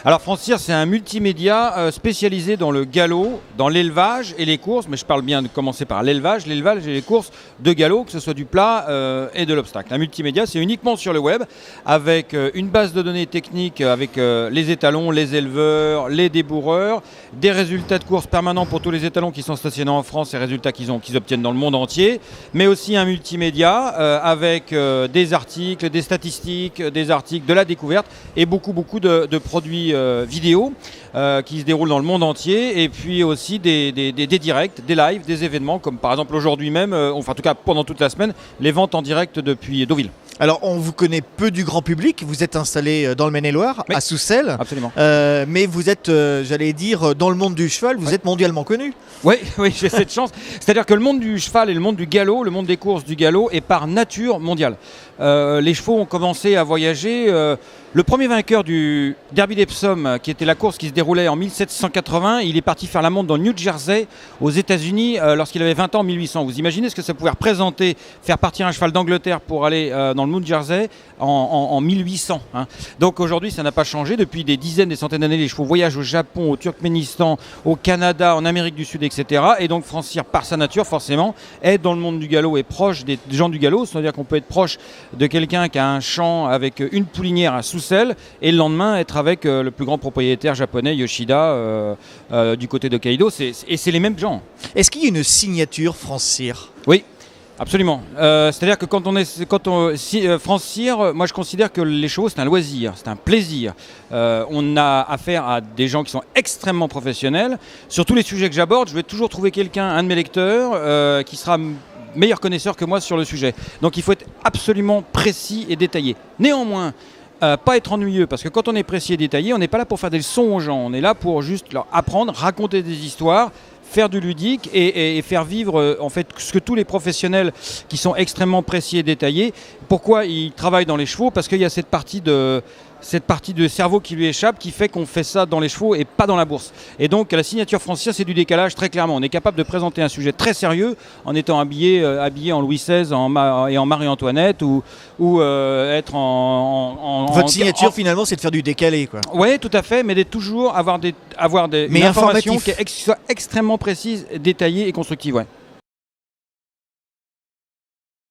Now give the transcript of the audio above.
Alors Francir, c'est un multimédia spécialisé dans le galop, dans l'élevage et les courses, mais je parle bien de commencer par l'élevage et les courses de galop, que ce soit du plat et de l'obstacle. Un multimédia, c'est uniquement sur le web, avec une base de données technique, avec les étalons, les éleveurs, les débourreurs, des résultats de courses permanents pour tous les étalons qui sont stationnés en France et résultats qu'ils obtiennent dans le monde entier, mais aussi un multimédia avec des articles, des statistiques, des articles, de la découverte et beaucoup de produits vidéo qui se déroulent dans le monde entier, et puis aussi des directs, des lives, des événements, comme par exemple aujourd'hui même, enfin en tout cas pendant toute la semaine, les ventes en direct depuis Deauville. Alors, on vous connaît peu du grand public. Vous êtes installé dans le Maine-et-Loire, oui, à Soucelles. Absolument. Mais vous êtes, j'allais dire, dans le monde du cheval, vous êtes mondialement connu. Oui, j'ai cette chance. C'est-à-dire que le monde du cheval et le monde du galop, le monde des courses du galop est par nature mondial. Les chevaux ont commencé à voyager. Le premier vainqueur du Derby d'Epsom, qui était la course qui se déroulait en 1780, il est parti faire la monte dans le New Jersey, aux États-Unis, lorsqu'il avait 20 ans, en 1800. Vous imaginez ce que ça pouvait représenter, faire partir un cheval d'Angleterre pour aller dans le New Jersey en 1800, hein. Donc aujourd'hui, ça n'a pas changé. Depuis des dizaines, des centaines d'années, les chevaux voyagent au Japon, au Turkménistan, au Canada, en Amérique du Sud, etc. Et donc Francir, par sa nature, forcément, est dans le monde du galop et proche des gens du galop. C'est-à-dire qu'on peut être proche de quelqu'un qui a un champ avec une poulinière à Soucelles et le lendemain être avec le plus grand propriétaire japonais, Yoshida, du côté de Hokkaido. Et c'est les mêmes gens. Est-ce qu'il y a une signature Francir ? Oui. Absolument. C'est-à-dire que Francir, moi je considère que les chevaux c'est un loisir, c'est un plaisir. On a affaire à des gens qui sont extrêmement professionnels. Sur tous les sujets que j'aborde, je vais toujours trouver quelqu'un, un de mes lecteurs, qui sera meilleur connaisseur que moi sur le sujet. Donc il faut être absolument précis et détaillé. Néanmoins, pas être ennuyeux, parce que quand on est précis et détaillé, on n'est pas là pour faire des leçons aux gens, on est là pour juste leur apprendre, raconter des histoires, faire du ludique et faire vivre en fait ce que tous les professionnels qui sont extrêmement précis et détaillés. Pourquoi ils travaillent dans les chevaux ? Parce qu'il y a cette partie de cerveau qui lui échappe, qui fait qu'on fait ça dans les chevaux et pas dans la bourse. Et donc la signature Francir, c'est du décalage très clairement. On est capable de présenter un sujet très sérieux en étant habillé en Louis XVI et en Marie-Antoinette ou être Votre signature finalement, c'est de faire du décalé, quoi. Oui, tout à fait, mais d'être toujours avoir une information qui soit extrêmement précise, détaillée et constructive. Ouais.